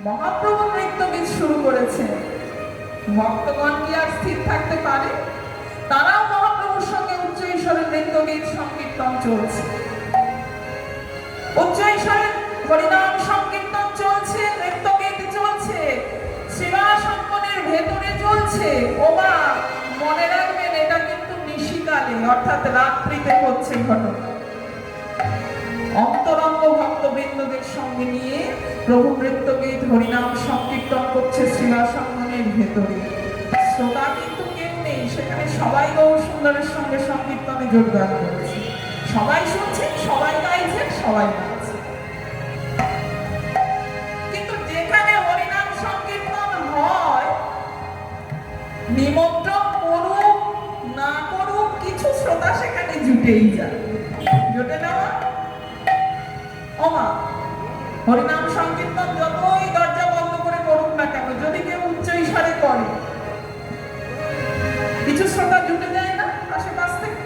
মহাপ্রভু নৃত্যগীত শুরু করেছে। ভক্তগণ কি আর স্থির থাকতে পারে? তারাও মহাপ্রভুর সঙ্গে উচ্চ ঈশ্বরের নৃত্যগীত সংকীর্তন চলছে। উচ্চ ঈশ্বরের হরিনাম সংকীর্তন চলছে, নৃত্যগীত চলছে, সেবাসঙ্গনের ভেতরে চলছে। ওমা, মনে রাখবেন এটা কিন্তু নিশিকালে অর্থাৎ রাত্রিতে হচ্ছে ঘটনা। অন্তরঙ্গ ভক্তবৃন্দদের সঙ্গে নিয়ে প্রভু নৃত্যগীত হরিনাম সংকীর্তন করছে সেবাসঙ্গনের ভেতরে। শ্রোতা কিন্তু কেউ নেই সেখানে, সবাই গৌর সুন্দরের সঙ্গে সংকীর্তনে যোগদান করেছে, সবাই শুনছেন, সবাই গাইছেন, সবাই গাইছে। কিন্তু যেখানে হরিনাম সংকীর্তন হয়, নিমন্ত্রণ করুক না করুক, কিছু শ্রোতা সেখানে জুটেই যায়। জুটে নেওয়া ওমা, হরিনাম সংকীর্তন যতই দরজা বন্ধ করে করুক না কেন, যদি কেউ উচ্চ ঈশ্বরে করে, কিছু শ্রোতা জুটে যায় না আশেপাশ থেকে?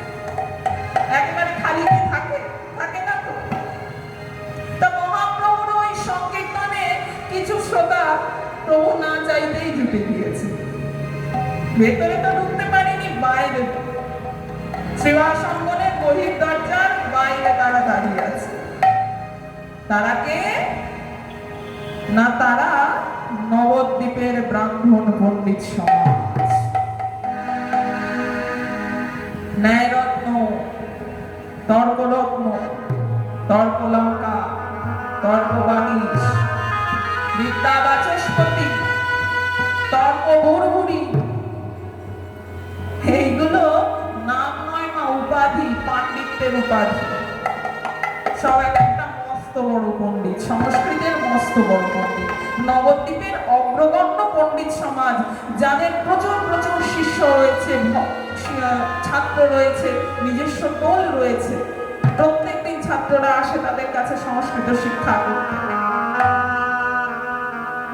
একবারে খালি কি থাকে? থাকে না তো। তা মহাপ্রভুর ওই সংকীর্তনে কিছু শ্রোতা প্রভু না চাইতেই জুটে গিয়েছে। ভেতরে তো ঢুকতে পারেনি, বাইরে সেবাসঙ্গনের বহির দরজার বাইরে তারা দাঁড়িয়ে আছে। তারা কে? না, তারা নবদ্বীপের ব্রাহ্মণ পণ্ডিত সমাজ। ন্যায়রত্ন, তর্করত্ন, তর্কলঙ্কা, তর্কবাগীশ, বিদ্যাবাচস্পতি, তর্ক বুড়বুড়ি, এইগুলো নাম নয় মা, উপাধি, পাণ্ডিত্যের উপাধি। সব একটা মস্ত বড় পণ্ডিত, সংস্কৃতের মস্ত বড় পণ্ডিত। নবদ্বীপের অগ্রগণ্য পণ্ডিত সমাজ, যাদের প্রচুর প্রচুর শিষ্য রয়েছে, ছাত্র রয়েছে, নিজস্ব টোল রয়েছে। প্রত্যেকদিন ছাত্ররা আসে তাদের কাছে সংস্কৃত শিক্ষা করতে।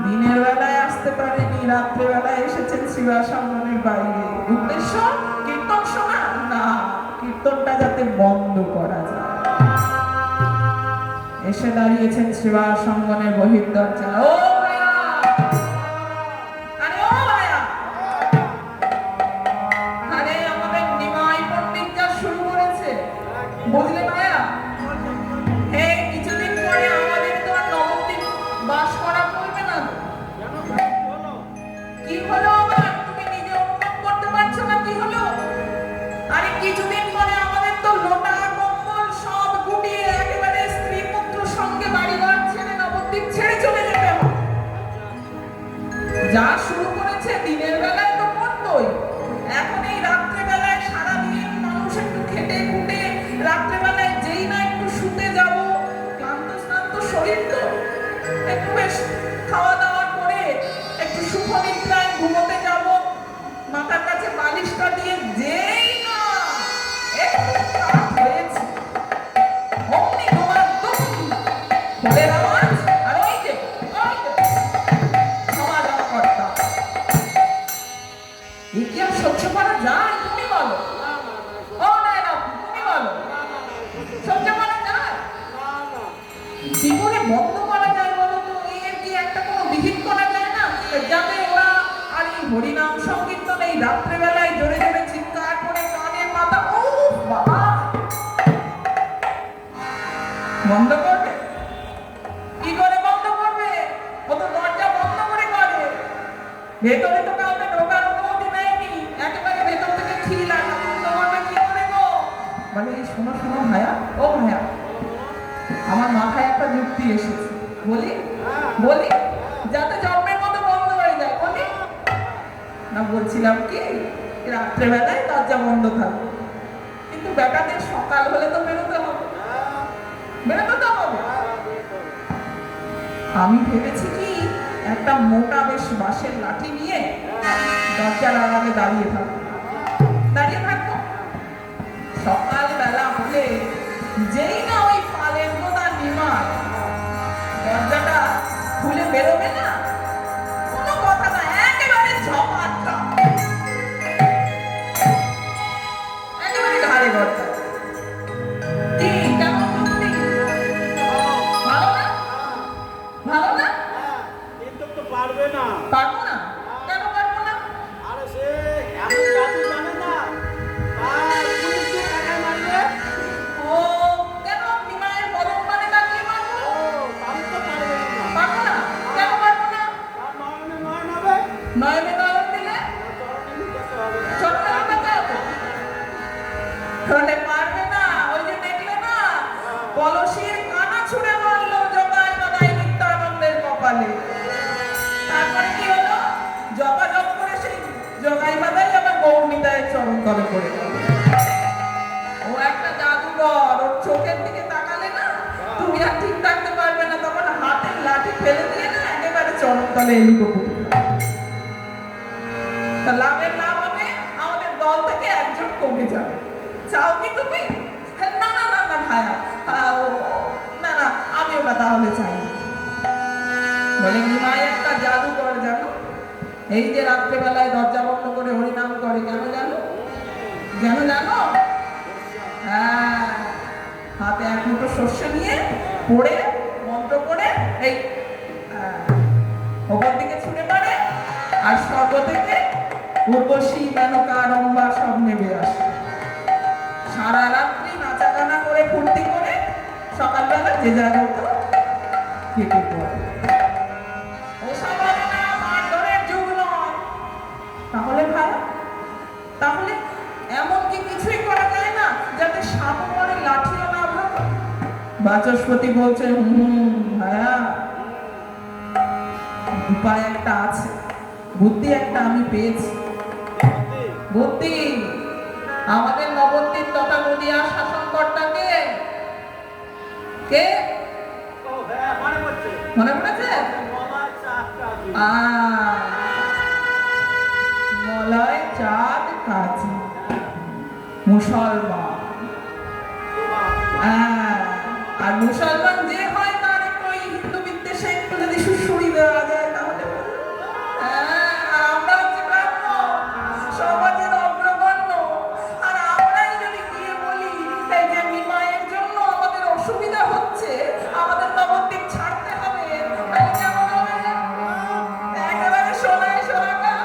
দিনের বেলায় আসতে পারেনি, রাত্রে বেলায় এসেছেন সেবাসঙ্গনের বাইরে। উদ্দেশ্য কীর্তন শোনা না, কীর্তনটা যাতে বন্ধ করা যায়। এসে দাঁড়িয়েছেন সেবাসঙ্গনের বহির দরজা। ও ভাইয়া, আরে ও ভাইয়া, আরে আমাদের নিমাই পণ্ডিত যা শুরু করেছে, বুঝলে ভাইয়া? হে, কিছুদিন পরে আমাদের তো আর নবদ্বীপ বাস করা পড়বে না। কি হলো আবার? তুমি নিজে অনুভব করতে পারছো না কি হলো? আরে কিছুদিন পরে আমাদের তো লোটা কম্বল সব গুটিয়ে একেবারে স্ত্রী পুত্র সঙ্গে বাড়িঘর ছেড়ে নবদ্বীপ ছেড়ে চলে যেতে হবে। যা শুরু করেছে দিনের বেলায় তো করতোই, এখন এই রাত্রে বেলায় সারাদিন মানুষ একটু খেটে খুটে রাত্রে বেলায় যেই না একটু শুতে যাব, ক্লান্ত স্নান্ত শরীর তো, একটু বেশ খাওয়া দাওয়া করে একটু সুখ নিদ্রায় ঘুমোতে যাব, মাথার কাছে বালিশটা দিয়ে যেই না একটু রাত হয়েছে, অমনি তোমার ফুলের আওয়াজ, আর ওই যে সমাজকর্তা। এই কি আর সহ্য করা যায়? তুমি বলো। ও না না, তুমি বলো, সহ্য করা যায়? জীবনে বন্ধ করা যায় বলো তো? এর কি একটা কোনো বিহিত করা যায় না, যাতে ওরা আর এই হরিনাম সংকীর্তন এই রাত্রেবেলায় জোরে জোরে চিৎকার করে কানে পাতা, ও বাবা, বন্ধ করবে? কি করে বন্ধ করবে? ও তো দরজা বন্ধ করে করে। ভেতরে তো কাউকে ঢোকার অনুমতি নেয়নি, একেবারে ভেতর থেকে খিল আসা, বন্ধ করবে কি করে গো? বলে, শোনো শোনো ভাইয়া, ও ভাইয়া, আমার মাথায় একটা যুক্তি এসেছে, বলি বলি যাতে জন্মের মতো বন্ধ হয়ে যায়। বলি না, বলছিলাম কি রাত্রেবেলায় দরজা বন্ধ থাকবে, কিন্তু বেটাদের সকাল হলে তো বেরোতে হবে, বেরোতে তো হবে। আমি ভেবেছি কি একটা মোটা বেশ বাঁশের লাঠি নিয়ে দরজার আড়ালে দাঁড়িয়ে থাকবো, দাঁড়িয়ে থাকবো। সকাল বেলা হলে যেই না ওই পালের গোদা নিমার দরজাটা খুলে বেরোবে না, কোনো কথা না, একেবারে ঝপাঝপ, একেবারে ঘাড়ে দরজা। কি কেমন বুদ্ধি? ভালো না? ভালো না? নয়নে নয়ন দিলে চরণে লুটাতে হবে। পারবে না। ওই যে দেখলে না, কলসির কানা ছুঁড়ে মারলো জগাই বাদাই নিত্যানন্দের কপালে। তারপরে কি হলো? জপা জপ করে সেই জগাই বাদাই আবার গৌরনিতায়ের চরণ তলে পড়ে গেল। ও একটা জাদুঘর, ওর চোখের দিকে তাকালে না তুমি আর ঠিক থাকতে পারবে না, তখন হাতের লাঠি ফেলে দিয়ে না একেবারে চরণ তলে এলিকো পুটি। তা লাভের লাভ হবে, আমাদের দল থেকে একজন কমে যাবে। চাও কি তুমি? না না না না ভাইয়া, না না আমি ওটা তাহলে চাই। বলে নিমাই একটা জাদুঘর জানো, এই যে রাত্রেবেলায় দরজা বন্ধ করে হরিনাম করে, কেন জানো? কেন জানো? হ্যাঁ, হাতে এক মুঠো শস্য নিয়ে পড়ে মন্ত্র করে এই ওপর দিকে ছুটে পারে, আর স্বর্গ থেকে উর্বশী মেনকা রম্ভা সব নেমে আসে। সারা রাত্রি নাচা গানা করে ফুর্তি করে সকালবেলা যে যার মতো কেটে পড়ে। ওসব হবে না, মারধরের যুগ নয়। তাহলে ভাই, তাহলে এমন কি কিছুই করা যায় না যাতে সাপ মরে লাঠিও না ভাবে? বাচস্পতি বলছে ভাইয়া, উপায় একটা আছে, বুদ্ধি একটা আমি পেয়েছি। বুদ্ধি? আমাদের নবদ্বীপ তথা নদিয়া শাসনকর্তাকে কে মনে পড়েছে? মলয় চাঁদ কাজী, মুসলমান। আর মুসলমান যে হয় তার একটু হিন্দু বিদ্বেষে একটু যদি সুশুরি দেওয়া যায় তাহলে আমরা হচ্ছে ব্রাহ্মণ, সমাজের অগ্রগণ্য, আর আমরাই যদি গিয়ে বলি এই যে নিমাইয়ের জন্য আমাদের অসুবিধা হচ্ছে, আমাদের নবদ্বীপ ছাড়তে হবে, তাহলে কেমন হবে? একেবারে সোনায় সোনাকা।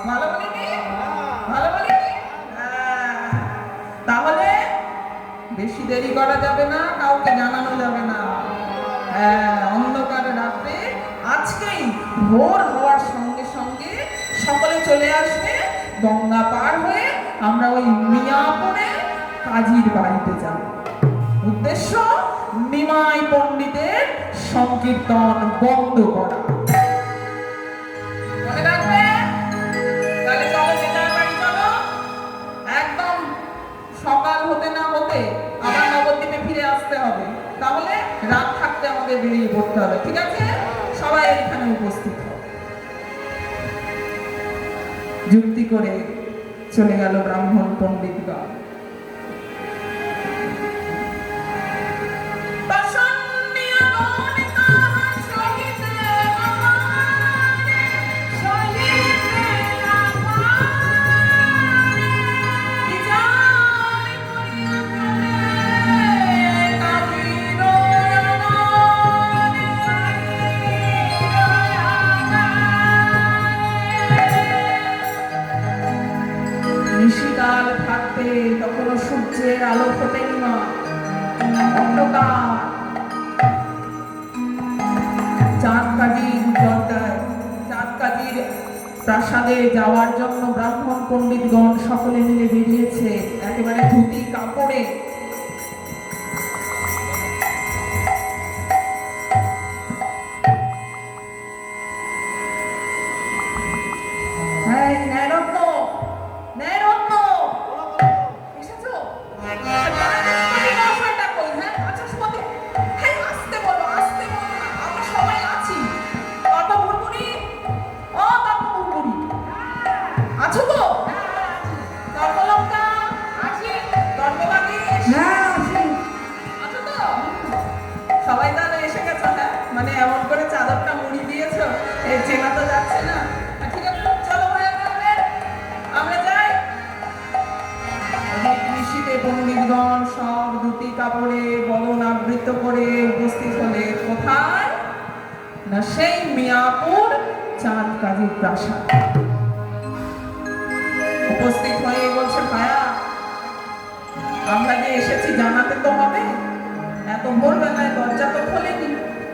ভালো বলিনি? ভালো বলিনি? তাহলে বেশি দেরি করা যাবে না, কাউকে জানানো যাবে না। অন্ধকারে রাতে আজকেই ভোর হওয়ার সঙ্গে সঙ্গে সকলে চলে আসবে, গঙ্গা পার হয়ে আমরা ওই মিয়াপুরে কাজীর বাড়িতে যাব। উদ্দেশ্য নিমাই পণ্ডিতের সংকীর্তন বন্ধ করা। মনে রাখবে? তাহলে চলো যেটা বাড়ি চলো, একদম সকাল হতে না হতে আবার নবদ্বীপে ফিরে আসতে হবে, তাহলে রাত থাকতে আমাদের বেরিয়ে পড়তে হবে। ঠিক আছে? সবাই এখানে উপস্থিত হবে। যুক্তি করে চলে গেল ব্রাহ্মণ পণ্ডিতগণ। নিশিকাল থাকতে তখনও সূর্যের আলো ফোটেনি না, অন্ধকার। চাঁদ কাজীর দরজায়, চাঁদ কাজীর প্রাসাদে যাওয়ার জন্য ব্রাহ্মণ পণ্ডিতগণ সকলে মিলে বেরিয়েছে, একেবারে ধুতি কাপড়ে। সবাই তাহলে এসে গেছে? মানে এমন করে চাদরটা মুড়ি দিয়েছো, চেনা তো যাচ্ছে না। ঠিক আছে, চলো আমরা যাই। কৃষিতে পণ্ডিতগণ সব ধুতি কাপড়ে বলন আবৃত করে উপস্থিত হলে কোথায় না সেই মিয়াপুর চাঁদ কাজীর প্রাসাদ। উপস্থিত হয়ে বলছে ভাইয়া, আমরা যে এসেছি জানাতে তো হবে, এত ভোরবেলায় দরজা তো খোলেনি,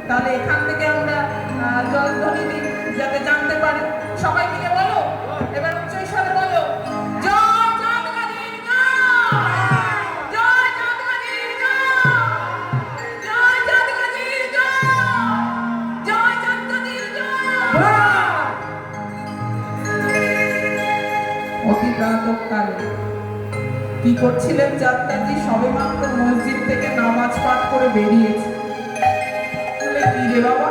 তাহলে এখান থেকে আমরা জলধ্বনি দিই যাতে জানতে পারে। সবাই মিলে বলো, এবার উচ্চস্বরে বলো, জয় চাঁদগানির জয়, জয় চাঁদগানির জয়, জয় চাঁদগানির জয়, জয় চাঁদগানির জয়। অতি প্রাতঃকালে কি করছিলেন চাঁদগাজি? সবে মাত্র মসজিদ থেকে নামাজ পাঠ করে বেরিয়েছে। বলে, কি রে বাবা,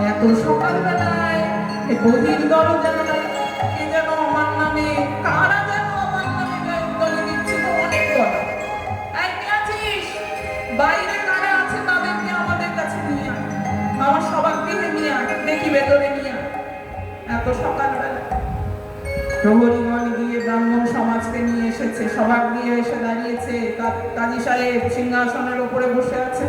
এত সকালবেলায় বহির দরজায় কে যেন আমার নামে, কারা যেন আমার নামে গালি দিচ্ছে, তো অনেক গলা। এই কে আছিস? বাইরে কারা আছে তাদেরকে আমাদের কাছে নিয়ে আয়, আমার সবার গৃহে নিয়ে আয়, দেখি ভেতরে নিয়ে আয়। এত সকালবেলা প্রহরীগণ গিয়ে ব্রাহ্মণ সমাজকে নিয়ে এসেছে, সবার গিয়ে এসে দাঁড়িয়েছে। কাজী সাহেব সিংহাসনের উপরে বসে আছে।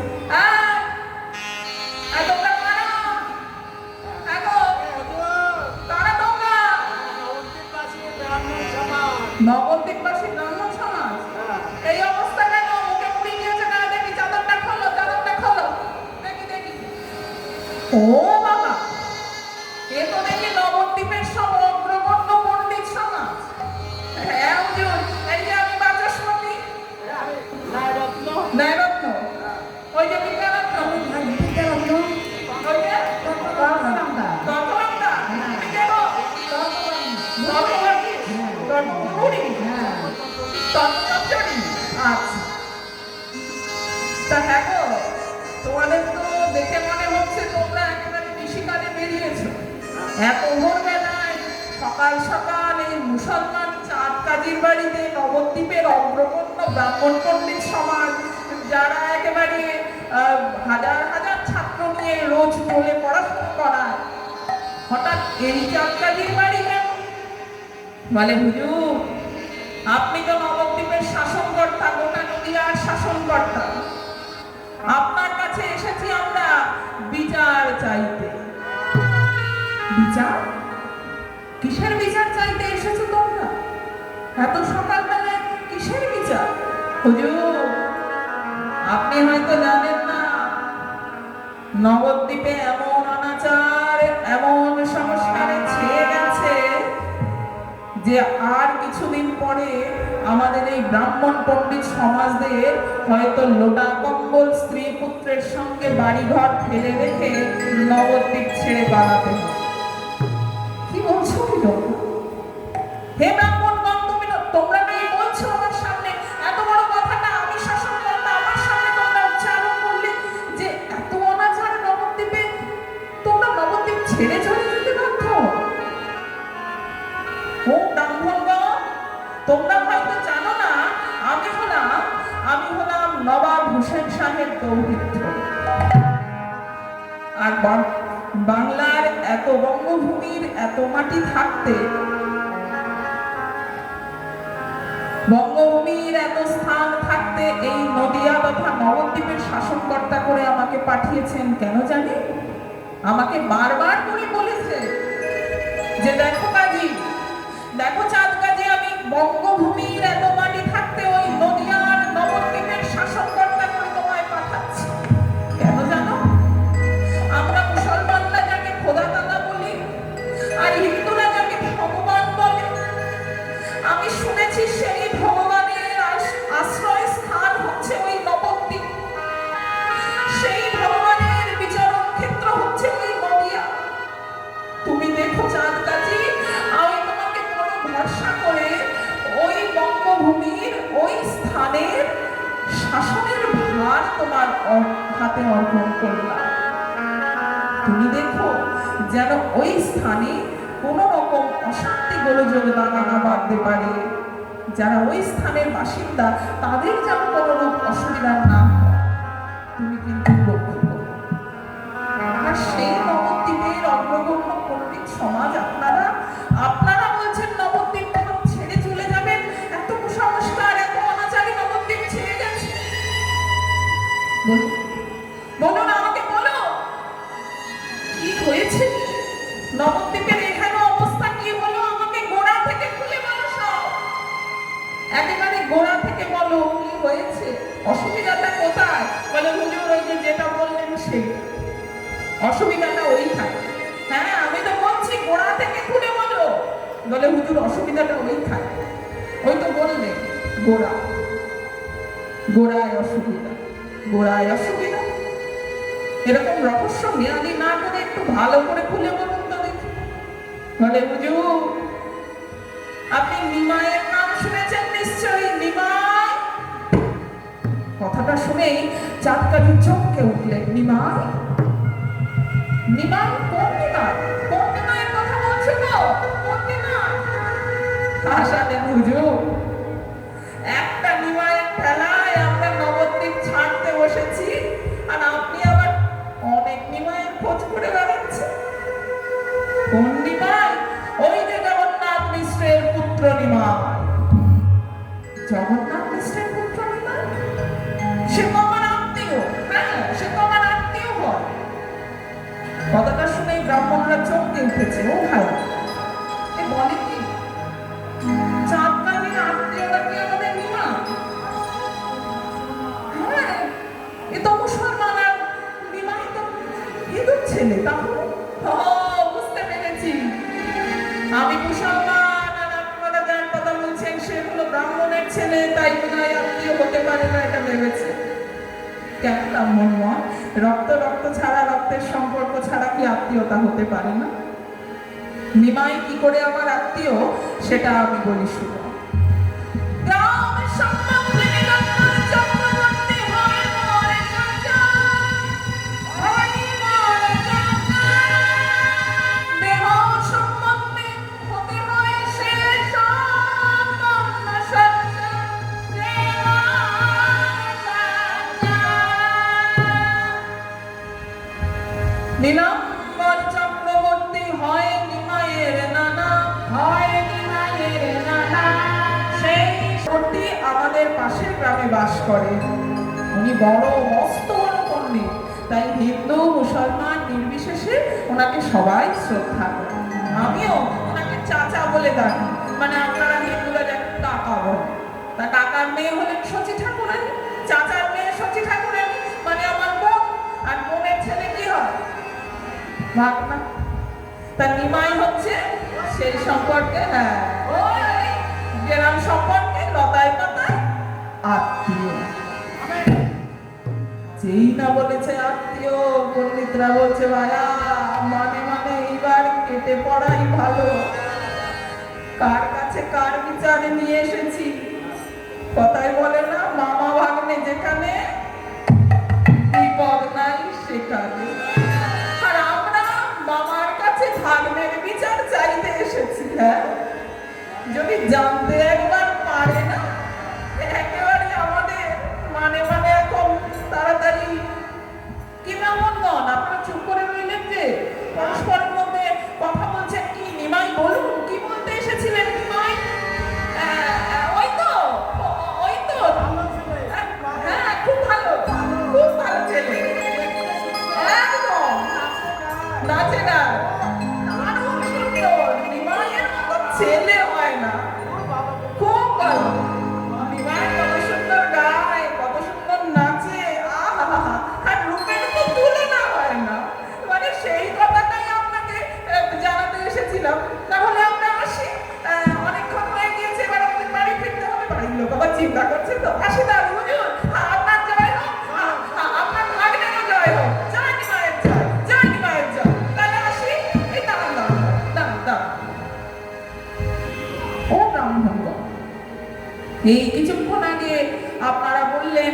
নবদ্বীপবাসী ব্রাহ্মণ সমাজ, এই অবস্থা কেন? মুখে মুড়ি দিয়েছে না? দেখি চাদরটা খোলো, চাদরটা খোলো, দেখি দেখি। ও বাবা, এ তো দেখি নবদ্বীপের সব অগ্রগণ্য পণ্ডিত সমাজ। হ্যাঁ হুজুর, এই যে আমি বাচস্পতি ন্যায়রত্ন, ওই যে বিজ্ঞানরত্ন, ওই যে তর্করত্না, তুমি কে গো? আচ্ছা, তা হ্যাঁ গো, তোমাদের তো দেখে মনে হচ্ছে তোমরা একেবারে কৃষিকাজে বেরিয়েছো। এত ভোরবেলায় সকাল সকাল এই মুসলমান চাঁদগাজির বাড়িতে নবদ্বীপের অগ্রগণ্য ব্রাহ্মণ পণ্ডিত সমাজ, যারা একেবারে হাজার হাজার ছাত্র নিয়ে রোজ বলে পড়াশোনা করায়, হঠাৎ এই চাঁদগাজির বাড়ি কেন? বলে, হুজুর, আপনি তো নবদ্বীপের শাসনকর্তা, গোটা নদীয়ার শাসনকর্তা, আপনার কাছে এসেছি আমরা বিচার চাইতে। বিচার? কিসের বিচার চাইতে এসেছো তোমরা এত সকালবেলায়? কিসের বিচার? হুজুর, আপনি হয়তো জানেন না, নবদ্বীপে এমন অনাচার, এমন সংস্কারে ছেয়ে গেছে যে আর কিছুদিন পরে আমাদের এই ব্রাহ্মণ পণ্ডিত সমাজদের হয়তো লোটা কম্বল স্ত্রী পুত্রের সঙ্গে বাড়িঘর ফেলে রেখে নবদ্বীপ ছেড়ে পালাতে হবে। কি বলছো তোমরা? হে ব্রাহ্মণ বন্ধু, তোমরা কি বলছো আমার সামনে? এত বড় কথাটা আমি শাসন করতে আমার সামনে তোমরা উচ্চারণ করলে যে এত অনাচার নবদ্বীপে, তোমরা নবদ্বীপ ছেড়ে চলে যেতে বাধ্য? ও ব্রাহ্মণগণ, তোমরা হয়তো জানো না, আমি হলাম নবাব হোসেন শাহের দৌহিত্র। আর বাংলার এত বঙ্গভূমির এত মাটি থাকতে, বঙ্গভূমির এত স্থান থাকতে এই নদিয়া তথা নবদ্বীপের শাসনকর্তা করে আমাকে পাঠিয়েছেন কেন জানি? আমাকে বারবার করে বলেছে যে দেখো কাজী, দেখো চাঁদগাজি, আমি বঙ্গভূমির এত মাটি থাকতে ওই নদিয়ার নবদ্বীপের শাসনকর্তা করে তোমায় পাঠাচ্ছি। কেন জানো? আমরা মুসলমানরা যাকে খোদা তাআলা বলি আর হিন্দুরা যাকে ভগবান বলে, আমি শুনেছি সেই ভগবানের আশ্রয় স্থান হচ্ছে ওই নবদ্বীপ, সেই ভগবানের বিচরণ ক্ষেত্র হচ্ছে ওই নদিয়া। তুমি দেখো চাঁদগাজি, আমি তোমাকে বড় ভরসা করে ওই বঙ্গভূমির ওই স্থানের শাসনের ভার তোমার হাতে অর্পণ করলাম। তুমি দেখো যেন ওই স্থানে কোন রকম অশান্তি গোলযোগ দানা না বাঁধতে পারে, যারা ওই স্থানের বাসিন্দা তাদের যেন কোনো রূপ অসুবিধা না হয়, তুমি কিন্তু লক্ষ্য করো। আর সেই নবদ্বীপের অগ্রগণ্য পণ্ডিত সমাজ আপনারা বলছেন নবদ্বীপ ছেড়ে চলে যাবেন? এত কুসংস্কার, এত অনাচারী নবদ্বীপ ছেড়ে গেছে। বলুন, আমাকে বলো, কি হয়েছে? নবদ্বীপের এখানে অবস্থা কি হলো? আমাকে গোড়া থেকে খুলে বলো, সব একেবারে গোড়া থেকে বলো, কি হয়েছে? অসুবিধাটা কোথায়? বলে, হুজুর, ওই যে যেটা বললেন সেই অসুবিধাটা ওই থাকে। হ্যাঁ, আমি তো বলছি গোড়া থেকে খুলে বলো। বলে হুজুর অসুবিধাটা ওইখানে। ওই তো বললে গোড়া, গোড়ায় অসুবিধা, গোড়ায় অসুবিধা। এরকম রহস্য মেয়াদি না করে একটু ভালো করে খুলে বলুন তো দেখি। বলে হুজুর আপনি নিমাইয়ের নাম শুনেছেন নিশ্চয়ই। নিমাই কথাটা শুনেই চাঁদকাঠি চমকে উঠলেন। নিমাই? নিমাই কোন নিমাই? কোন নিমাইয়ের কথা বলছো গো? কোন নিমাই? হাসালেন হুজুর। একটা নিমাইয়ের ঠেলায় আমরা নবদ্বীপ ছাড়তে বসেছি, আর আপনি আবার অনেক নিমাইয়ের খোঁজ করে বেড়াচ্ছেন। কোন নিমাই? ওই যে জগন্নাথ মিশ্রের পুত্র নিমাই। জগন্নাথ মিশ্রের পুত্র নিমাই? সে তো আমার আত্মীয়। হ্যাঁ, সে তো আমার আত্মীয় হয়। কথাটা শুনে ব্রাহ্মণরা চমকে উঠেছে। ও ভাই, এ বলে কি? চাঁদকাঠির আত্মীয় নাকি আমাদের নিমাই? হ্যাঁ, এ তো মুসলমান, আর নিমাই তো হিন্দুর ছেলে। তাহলে বুঝতে পেরেছি, আমি মুসলমান আর আপনারা যার কথা বলছেন সে হলো ব্রাহ্মণের ছেলে, তাই বোধহয় আত্মীয় হতে পারে না এটা ভেবেছে। কেন ব্রাহ্মণ নয়? রক্ত রক্ত ছাড়া, রক্তের সম্পর্ক ছাড়া কি আত্মীয়তা হতে পারে না? নিমাই কি করে আমার আত্মীয় সেটা আমি বলি শুনো। গ্রামের সম্বন্ধে নিরন্তর চক্রবর্তী হয় মোরে চাচা, হয় মোরে চাচা। দেহ সম্বন্ধে হতে হয় সে সম্পন্ন সচ্চা, সে হয় চাচা। নীলাম্বর চক্রবর্তী হয় নিমাইয়ের নানা, হয় নিমাইয়ের নানা। সেই সত্যি আমাদের পাশের গ্রামে বাস করে। উনি বড় মস্ত বড় পণ্ডিত, তাই হিন্দু মুসলমান নির্বিশেষে ওনাকে সবাই শ্রদ্ধা করে। আমিও ওনাকে চাচা বলে ডাকি, মানে আপনারা হিন্দুরা যাকে কাকা বলে। তা কাকার মেয়ে হলেন শচী ঠাকুরানী, চাচার মেয়ে শচী ঠাকুরানী, মানে আমার বোন। আর বোনের ছেলে কি হয়? ভাগনা। তা নিমাই হচ্ছে সেই সম্পর্কে, হ্যাঁ, ওই গ্রাম সম্পর্কে লতায় পাতায় আত্মীয়। যেই না বলেছে আত্মীয়, পণ্ডিতরা বলছে ভাইয়া মানে মানে এইবার কেটে পড়াই ভালো। কার কাছে কার বিচারে নিয়ে এসেছি। কথাই বলে না, মামা ভাগ্নে যেখানে বিপদ নাই সেখানে। আর আমরা মামার কাছে ভাগ্নের বিচার চাইতে এসেছি। হ্যাঁ, যদি জানতে একবার পারে না, একেবারে আমাদের মানে মানে এখন তাড়াতাড়ি। কি ব্রাহ্মণগণ আপনারা চুপ করে রইলেন যে? পরস্পরের মধ্যে কথা বলছেন কি? নিমাই বলুন, কি বলতে এসেছিলেন নিমাই? ওই তো, ওই তো, হ্যাঁ খুব ভালো, খুব ভালো ছেলে, একদম নাচে গান, দারুণ সুন্দর। নিমাইয়ের মতো ছেলে হয় না, খুব ভালো। নিমাই কত সুন্দর গায়, কত সুন্দর নাচে, আহা, আর রূপের তো তুলনা হয় না। মানে সেই কথাটাই আপনাকে জানাতে এসেছিলাম। তাহলে আমরা আসি, অনেকক্ষণ হয়ে গিয়েছে, এবার আমাদের বাড়ি ফিরতে হবে। বাড়ির লোক আবার চিন্তা করছে তো। আসি তাহলে হুজুর, আপনার জয় হোক, আপনার ভাগ্নেরও জয় হোক। জয় নিমাইয়ের জয়, জয় নিমাইয়ের জয়। তাহলে আসি। এই দাঁড়ান দাঁড়ান দাঁড়ান দাঁড়ান। ও ব্রাহ্মণগণ, এই কিছুক্ষণ আগে আপনারা বললেন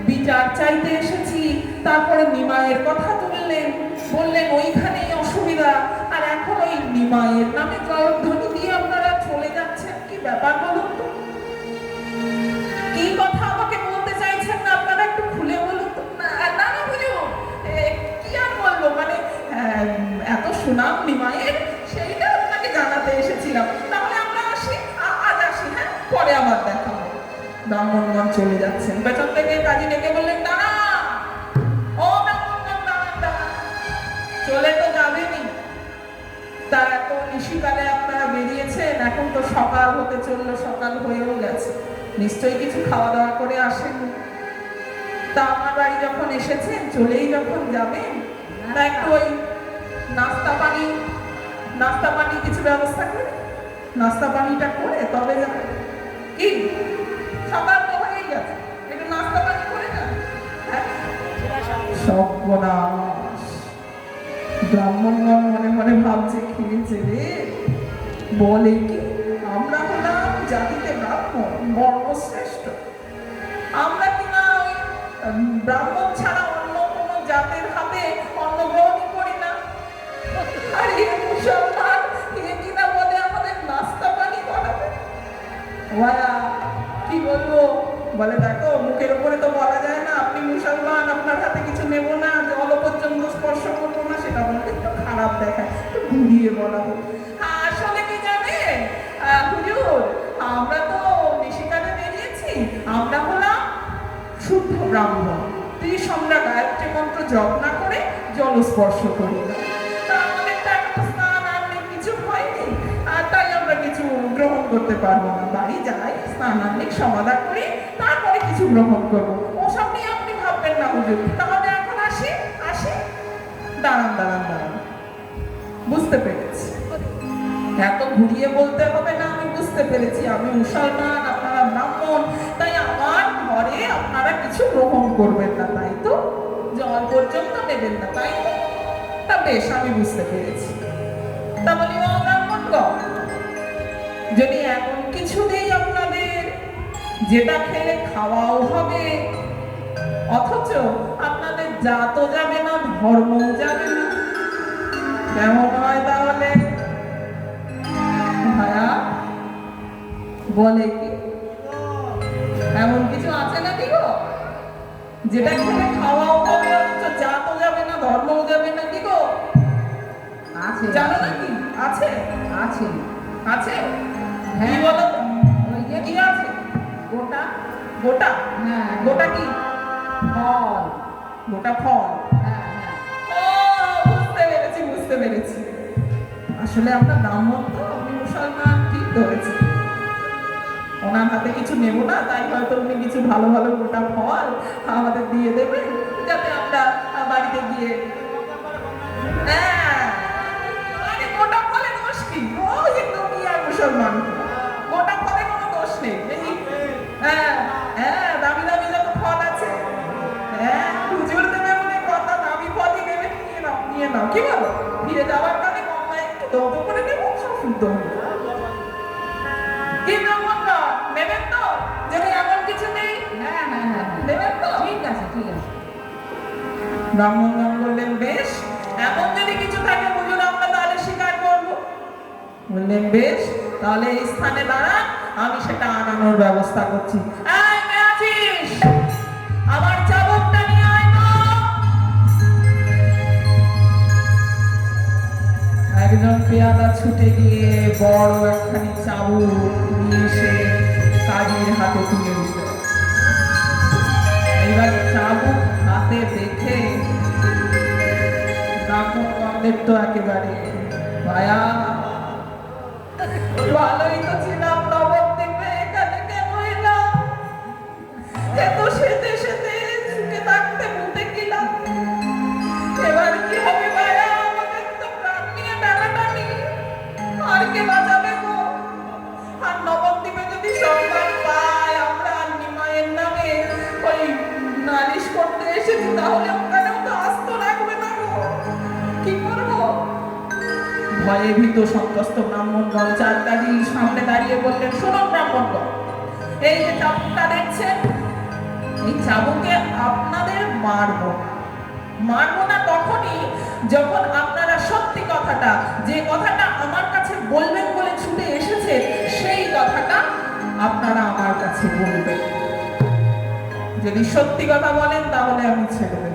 বিচার চাইতে এসেছি, তারপরে নিমাইয়ের কথা তুললেন, বললেন ওইখানেই অসুবিধা, আর এখন ওই নিমাইয়ের নামে জয়ধ্বনি দিয়ে আপনারা চলে যাচ্ছেন। কি ব্যাপার বলুন তো? কি কথা আমাকে বলতে চাইছেন না আপনারা একটু খুলে বলুন তো। না না হুজুর, কি আর বলবো, মানে এত সুনাম নিমাইয়ের, সেইটা আপনাকে জানাতে এসেছিলাম। তাহলে আমরা আসি, আজ আসি। হ্যাঁ, পরে আবার দেখা হবে। ব্রাহ্মণগণ চলে যাচ্ছেন। পেছন থেকে কাজী ডেকে বললেন দাঁড়া, ও ব্রাহ্মণগণ দাঁড়ান দাঁড়ান। চলে তো যাবেনি, তা এত নিশিকালে আপনারা বেরিয়েছেন, এখন তো সকাল হতে চললো, সকাল হয়েও গেছে, নিশ্চয়ই কিছু খাওয়া দাওয়া করে আসেন। তা আমার বাড়ি যখন এসেছেন, চলেই যখন যাবেন, তা একটু ওই নাস্তা পানি নাস্তা পানি কিছু ব্যবস্থা করে, নাস্তা পানিটা করে তবে যাবে। কি সকাল তো হয়েই গেছে, একটু নাস্তা পানি করে না। হ্যাঁ, সর্বনাশ। ব্রাহ্মণগণ মনে মনে ভাবছে, খেয়েছে রে। বলে কি, আমরা হলাম জাতিতে ব্রাহ্মণ, বর্ণশ্রেষ্ঠ। আমরা কিনা ওই ব্রাহ্মণ ছাড়া অন্য কোনো জাতের হাতে অন্ন গ্রহণই করি না। আর এই মুসলমান এ কিনা বলে আমাদের নাস্তা পানি করাবে। ওরা কি বলবো, বলে দেখো মুখের উপরে তো বলা যায় না আপনি মুসলমান, আপনার হাতে কিছু নেবো না, জল পর্যন্ত স্পর্শ করবো না, সেটা বলতে একটু খারাপ দেখায়, একটু ঘুরিয়ে বলা হোক। আসলে কি জানে হুজুর, আমরা তো নিশিকালে বেরিয়েছি, আমরা হলাম শুদ্ধ ব্রাহ্মণ, আমরা গায়ত্রী মন্ত্র জপ না করে জল স্পর্শ করি না। তা আমাদের তো এখন স্নান আর কিছু হয়নি, আর তাই আমরা কিছু গ্রহণ করতে পারবো না। বাড়ি যাই, স্নান আহ্নিক সমাধা করি, তারপরে কিছু গ্রহণ করবো। ওসব নিয়ে আপনি ভাববেন না হুজুর। তাহলে এখন আসি আসি। দাঁড়ান দাঁড়ান দাঁড়ান, বুঝতে পেরেছি, এত ঘুরিয়ে বলতে হবে না, আমি বুঝতে পেরেছি। আমি মুসলমান, আপনারা ব্রাহ্মণ, তাই আমার ঘরে আপনারা কিছু গ্রহণ করবেন না, তাই তো? জল পর্যন্ত নেবেন না, তাই তো? তা বেশ, আমি বুঝতে পেরেছি। তা বলি ও ব্রাহ্মণগণ, যদি এমন কিছু নেই আপনাদের যেটা খেলে খাওয়াও হবে, অথচ আপনাদের জাতও যাবে না, ধর্মও যাবে না, কেমন হয় তাহলে? ভায়া বলে কি, এমন কিছু আছে নাকি গো যেটা খেলে খাওয়াও হবে, অথচ জাতও যাবে না, ধর্মও যাবে না? কি গো আছে? জানো নাকি? আছে আছে আছে। হ্যাঁ বলো তো, ওই যে কি আছে? গোটা গোটা। হ্যাঁ, গোটা কি? ফল। গোটা ফল। হ্যাঁ হ্যাঁ, ও বুঝতে পেরেছি বুঝতে পেরেছি। আসলে আমরা ব্রাহ্মণ তো, আপনি মুসলমান, ঠিক ধরেছে। ওনার হাতে কিছু নেব না, তাই হয়তো উনি কিছু ভালো ভালো গোটা ফল আমাদের দিয়ে দেবেন, যাতে আমরা বাড়িতে গিয়ে। হ্যাঁ, আরে গোটা ফলে দোষ কি? ও হিন্দু কি আর মুসলমান, গোটা ফলে কোনো দোষ নেই। হ্যাঁ হ্যাঁ, দামি দামি যত ফল আছে, হ্যাঁ হুজুর দেবে বলে কথা, দামি ফলই দেবে, নিয়ে নাও নিয়ে নাও। কি বলো? ফিরে যাওয়ার কালে গঙ্গায় একটু দৌড় করে নেবো, সব শুদ্ধ হবে। কি ব্রাহ্মণরা নেবেন তো? যদি এমন কিছু নেই? হ্যাঁ হ্যাঁ হ্যাঁ, নেবেন তো? ঠিক আছে ঠিক আছে। ব্রাহ্মণগণ বললেন, বেশ, এমন যদি কিছু থাকে হুজুর আমরা তাহলে স্বীকার করবো। বললেন, বেশ, তাহলে এই স্থানে দাঁড়ান, আমি সেটা আনানোর ব্যবস্থা করছি। এই কে আছিস, আমার চাবুকটা নিয়ে আয় না। একজন পেয়াদা ছুটে গিয়ে বড় একখানি চাবুক নিয়ে এসে কাজীর হাতে তুলে দিল। এবার চাবুক হাতে দেখে ব্রাহ্মণগণদের তো একেবারে, ভায়া ভালোই তো ছিলাম নবদ্বীপে, এখানে কেন এলাম? এত সেতে সেতে সুখে থাকতে মুতে গেলাম, এবার কি হবে ভায়া? আমাদের তো প্রাণ নিয়ে টানাটানি, আর কে বাঁচাবে গো? আর নবদ্বীপে যদি সংবাদ পায় আমরা নিমাইয়ের নামে ওই নালিশ করতে এসেছি, তাহলে ওখানেও তো আস্ত রাখবে না গো, কি করবো? ভয়ে ভীত সন্ত্রস্ত ব্রাহ্মণগণ চারটারি সামনে দাঁড়িয়ে বললেন, শুনুন ব্রাহ্মণগণ, এই যে চাবুকটা দেখছেন, এই চাবুকে আপনাদের মারবো না তখনই যখন আপনারা সত্যি কথাটা, যে কথাটা আমার কাছে বলবেন বলে ছুটে এসেছে, সেই কথাটা আপনারা আমার কাছে বলবেন। যদি সত্যি কথা বলেন তাহলে আমি ছেড়ে দেব।